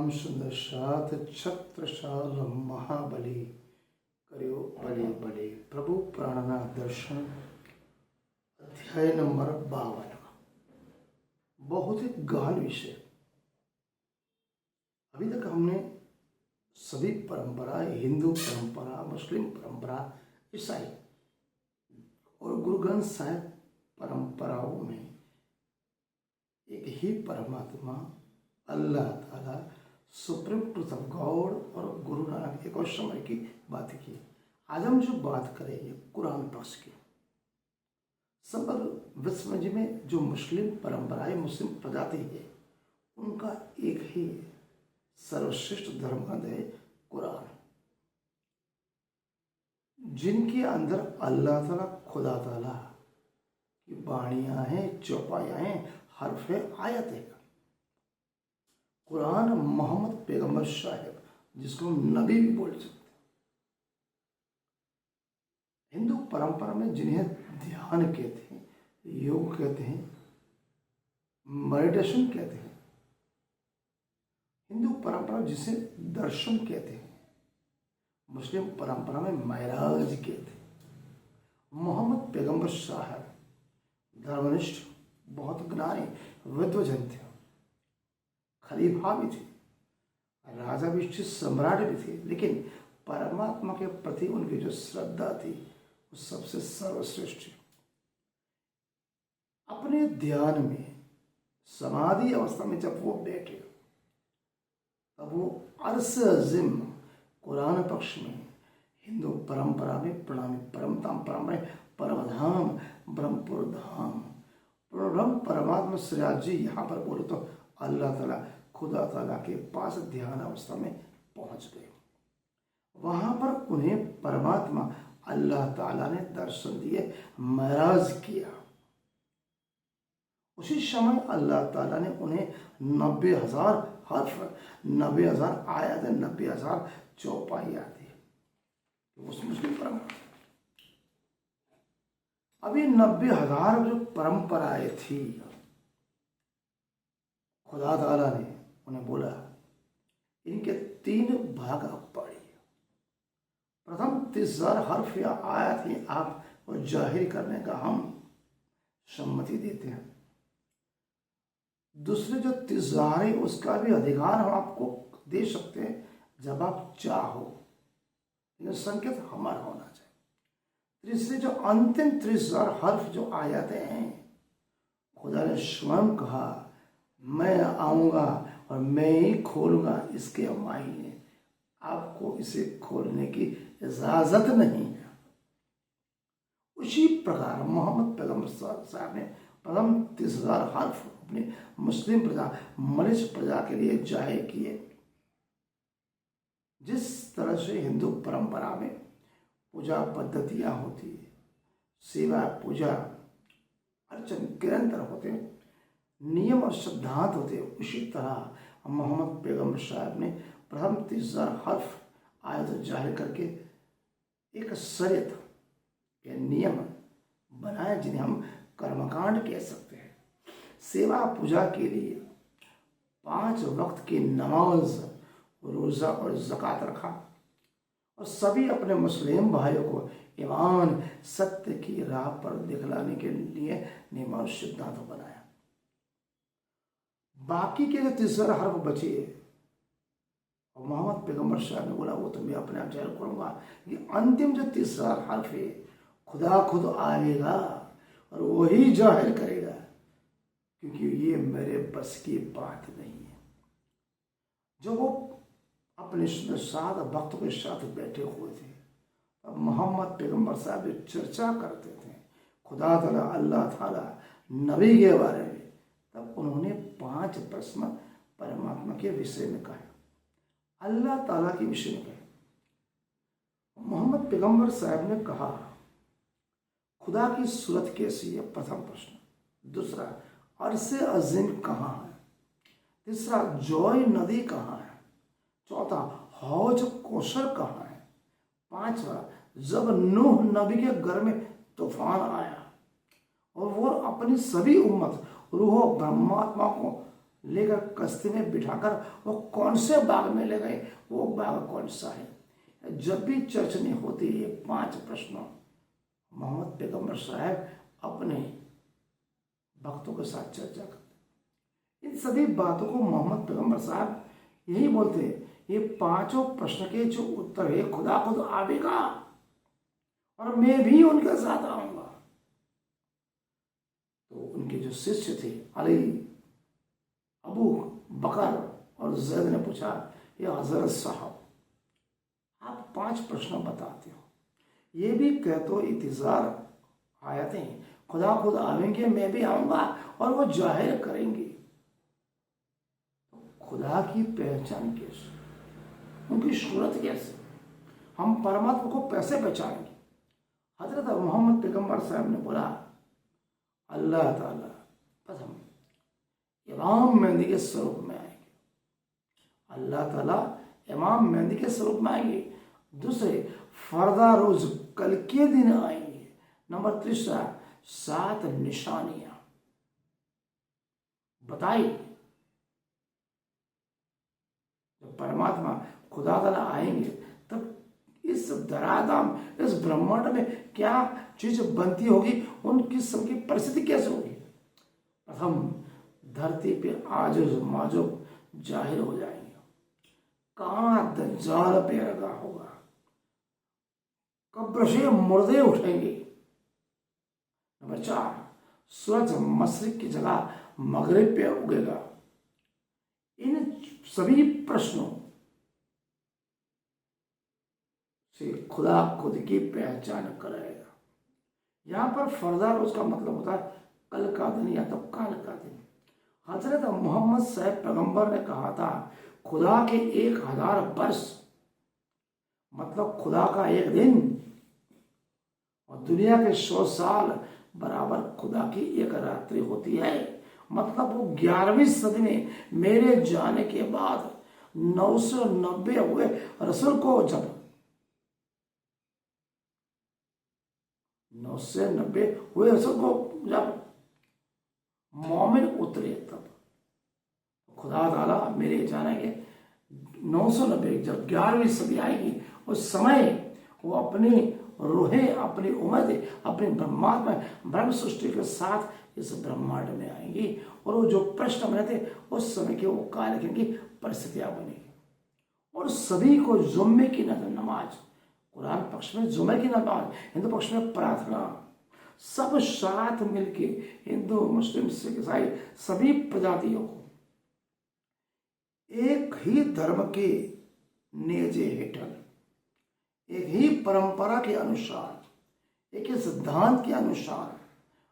श्याम सुंदर साथ छत्रसाल महाबली करियो बले बले। प्रभु प्राणनाथ दर्शन अध्याय नंबर 52। बहुत ही गहन विषय। अभी तक हमने सभी परंपरा, हिंदू परंपरा, मुस्लिम परंपरा, ईसाई और गुरु ग्रंथ साहिब परंपराओं में एक ही परमात्मा अल्लाह ताला सुप्रीम ट्रूथ ऑफ गॉड और गुरु नानक एक और समय की बात की। आज हम जो बात करेंगे कुरान पक्ष की। समग्र विश्व में जो मुस्लिम परंपराएं, मुस्लिम प्रजाति है, उनका एक ही सर्वश्रेष्ठ धर्म ग्रंथ है कुरान, जिनके अंदर अल्लाह ताला खुदा ताला की बाणियां हैं, चौपाइयां हैं, हर्फ है, आयत है। कुरान मोहम्मद पैगंबर साहिब, जिसको हम नबी भी बोल सकते हैं। हिंदू परंपरा में जिन्हें ध्यान कहते हैं, योग कहते हैं, मेडिटेशन कहते हैं, हिंदू परंपरा जिसे दर्शन कहते हैं, मुस्लिम परंपरा में महराज कहते हैं। मोहम्मद पैगंबर साहब धर्मनिष्ठ, बहुत ज्ञानी, विद्वजन थे, खलीफा भी थे, राजा भी थे, सम्राट भी थे, लेकिन परमात्मा के प्रति उनकी जो श्रद्धा थी वो सबसे सर्वश्रेष्ठ थी। अपने ध्यान में समाधि अवस्था में जब वो बैठे, तब वो अर्श अज़ीम कुरान पक्ष में, हिंदू परंपरा में प्रणामी परमधाम परम परमधाम ब्रह्मपुर धाम ब्रह्म परमात्मा श्रीराज जी यहाँ पर बोले तो अल्लाह ताला खुदा ताला के पास ध्यान अवस्था में पहुंच गए। वहां पर उन्हें परमात्मा अल्लाह ताला ने दर्शन दिए, महराज किया। उसी समय अल्लाह ताला ने उन्हें 90,000 हर्फ, 90,000 आयत, 90,000 चौपाइयां दी। उस मुस्लिम परंपरा अभी 90,000 जो परंपराएं थी, खुदा ताला ने उन्हें बोला इनके 3 भाग आप पढ़िए। प्रथम 30,000 हर्फ या आयत ही आप और जाहिर करने का हम सम्मति देते हैं। दूसरे जो 30,000 है उसका भी अधिकार हम आपको दे सकते हैं जब आप चाहो, लेकिन संकेत हमारा होना चाहिए। तीसरे जो अंतिम 30,000 हर्फ जो आयतें हैं, खुदा ने स्वयं कहा मैं आऊंगा और मैं ही खोलूंगा इसके मायने, आपको इसे खोलने की इजाजत नहीं है। उसी प्रकार मोहम्मद पैगंबर साहब ने प्रथम 30,000 हर्फ अपनी मुस्लिम प्रजा, मनुष्य प्रजा के लिए जाहिर किए। जिस तरह से हिंदू परंपरा में पूजा पद्धतियां होती है, सेवा पूजा अर्चन निरंतर होते हैं, नियम और सिद्धांत होते हैं, उसी तरह मोहम्मद पैगंबर साहब ने प्रथम 30,000 हर्फ आयत जाहिर करके एक शरीयत के नियम बनाए, जिन्हें हम कर्मकांड कह सकते हैं। सेवा पूजा के लिए 5 वक्त की नमाज, रोज़ा और ज़कात रखा, और सभी अपने मुस्लिम भाइयों को ईमान सत्य की राह पर दिखलाने के लिए नियम और सिद्धांत बनाया। बाकी के जो 30,000 हर्फ बचे, और मोहम्मद पैगंबर साहब ने बोला वो तो मैं अपने आप जाहिर करूंगा। ये अंतिम जो 30,000 हर्फ है, खुदा खुद आएगा और वही जाहिर करेगा, क्योंकि ये मेरे बस की बात नहीं है। जो वो अपने साथ भक्तों के साथ बैठे हुए थे, अब मोहम्मद पैगंबर साहब चर्चा करते थे खुदा ताला, अल्लाह ताला, नबी के बारे में, तब उन्होंने 5 प्रश्न परमात्मा के विषय में कहा, अल्लाह ताला के विषय में कहा। मोहम्मद पैगंबर साहब ने कहा खुदा की सूरत कैसी है, प्रथम प्रश्न। दूसरा, अर्श अज़ीम कहाँ है। तीसरा, जॉय नदी कहाँ है। चौथा, हौज कौसर कहाँ है। पांचवा, जब नूह नबी के घर में तूफान आया और वो अपनी सभी उम्मत रूह ब्रह्मात्मा को लेकर कश्ती में बिठाकर वो कौन से बाग में ले गए, वो बाग कौन सा है। जब भी चर्चा होती है 5 प्रश्नों, मोहम्मद पैगंबर साहब अपने भक्तों के साथ चर्चा करते। इन सभी बातों को मोहम्मद पैगंबर साहब यही बोलते हैं, ये 5 प्रश्न के जो उत्तर है खुदा खुद आवेगा और मैं भी उनके साथ आऊंगा। तो उनके जो शिष्य थे अली, अबू बकर और जैद ने पूछा, ये हजरत साहब आप 5 प्रश्न बताते हो, ये भी कह तो इंतजार आयतें खुदा खुद आवेंगे, मैं भी आऊंगा और वो जाहिर करेंगे। तो खुदा की पहचान कैसे, उनकी सूरत कैसे, हम परमात्मा को कैसे पहचानेंगे। हजरत मोहम्मद पैगंबर साहब ने बोला, अल्लाह ताला प्रथम इमाम मेहंदी के स्वरूप में आएंगे, अल्लाह ताला इमाम मेहंदी के स्वरूप में आएंगे। दूसरे, फर्दा रोज कल के दिन आएंगे। नंबर 3, 7 निशानियां बताई। जब परमात्मा खुदा ताला आएंगे तब इस धराधाम, इस ब्रह्मांड में क्या चीज बनती होगी, उनकी सबकी परिस्थिति कैसे होगी। प्रथम, धरती पे आजुज माजुब जाहिर हो जाएंगे, कहां दज्जाल बेरगा होगा, कब्र से मुर्दे उठेंगे। नंबर 4, सूरज मशरिक की जगह मगरिब पे उगेगा। इन सभी प्रश्नों से खुदा खुद की पहचान कराएगा। यहां पर फर्दा रोज का मतलब होता है कल का दिन या तो काल का दिन। हजरत मोहम्मद साहब पैगंबर ने कहा था, खुदा के 1000 वर्ष मतलब खुदा का एक दिन, और दुनिया के 100 साल बराबर खुदा की एक रात्रि होती है। मतलब वो 11वीं सदी में मेरे जाने के बाद 990 हुए रसूल को, जब 990 हुए रसूल को जब मोमिन उतरे, तब खुदा ताला मेरे जाने के 990 जब 11वीं सदी आएगी, उस समय वो अपनी रूहें, अपनी उम्र, अपने ब्रह्मांड में ब्रह्म सृष्टि के साथ इस ब्रह्मांड में आएंगी। और वो जो प्रश्न बने थे उस समय के वो काल की परिस्थितियां बनेगी। और सभी को जुम्मे की नमाज, कुरान पक्ष में जुम्मे की नमाज, हिंदू पक्ष में प्रार्थना, सब साथ मिलके हिंदू मुस्लिम सिख ईसाई सभी प्रजातियों को एक ही धर्म के नेजे हेठल, एक ही परंपरा के अनुसार, एक ही सिद्धांत के अनुसार,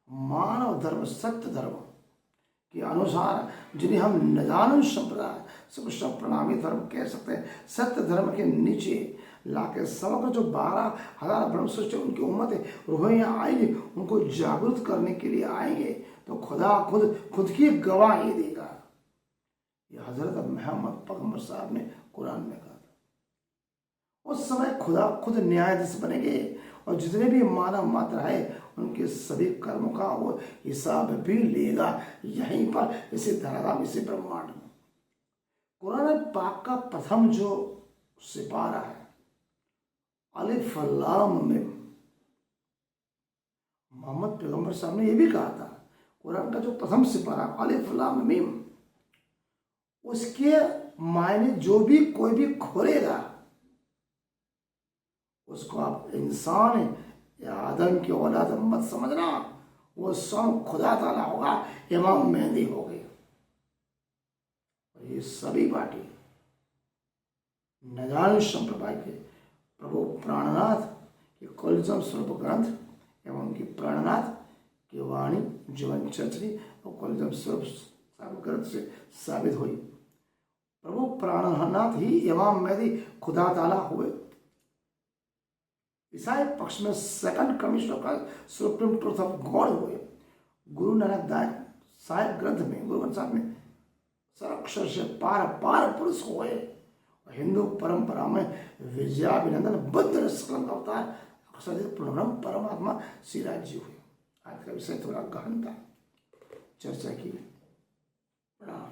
मानव धर्म, सत्य धर्म के अनुसार, जिन्हें हम नजानुन संप्रदाय सब प्रणामी धर्म कह सकते हैं, सत्य धर्म के नीचे लाके समग्र जो 12,000 ब्रह्म सृष्टि उनकी उम्मत है, रूहें यहाँ आएंगे, उनको जागरूक करने के लिए आएंगे। तो खुदा खुद की गवाही देगा। ये हजरत मोहम्मद पैगंबर साहब ने कुरान में कहा था। उस समय खुदा खुद न्यायाधीश बनेंगे और जितने भी मानव मात्र है उनके सभी कर्मों का वो हिसाब भी लेगा यहीं पर, इसी धराधाम, इसी ब्रह्मांड में। कुरान पाक का प्रथम जो सिपारा है अलिफ लाम मीम, मोहम्मद पैगंबर साहब ने यह भी कहा था, कुरान का जो प्रथम सिपारा अलिफ लाम मीम, उसके मायने जो भी कोई भी खोलेगा उसको आप इंसान या आदम की औलाद मत समझना, वो स्वयं खुदा ताला होगा, इमाम मेहंदी हो गए। ये सभी पार्टी नजानुन संप्रदाय के प्रभु प्राणनाथ के कुलजम स्वरूप ग्रंथ एवं उनकी प्राणनाथ की वाणी जीवन चर्चनी और कुलजम स्वरूप ग्रंथ से साबित हुई। प्रभु प्राणनाथ ही इमाम मेहदी खुदा ताला हुए। ईसाई पक्ष में सेकंड कमिश्नर का सुप्रीम ट्रूथ ऑफ गॉड हुए। गुरु नानक देव साहिब ग्रंथ में, गुरु ग्रंथ साहब में सरक्षर से पार पार पुरुष हुए। हिंदू परंपरा में विजयाभिनंदन बुद्ध निष्कलंक अवतार अक्षर पूर्णब्रह्म परमात्मा श्रीराज जी हुए। आज का विषय थोड़ा गहन था, चर्चा की। प्रणाम।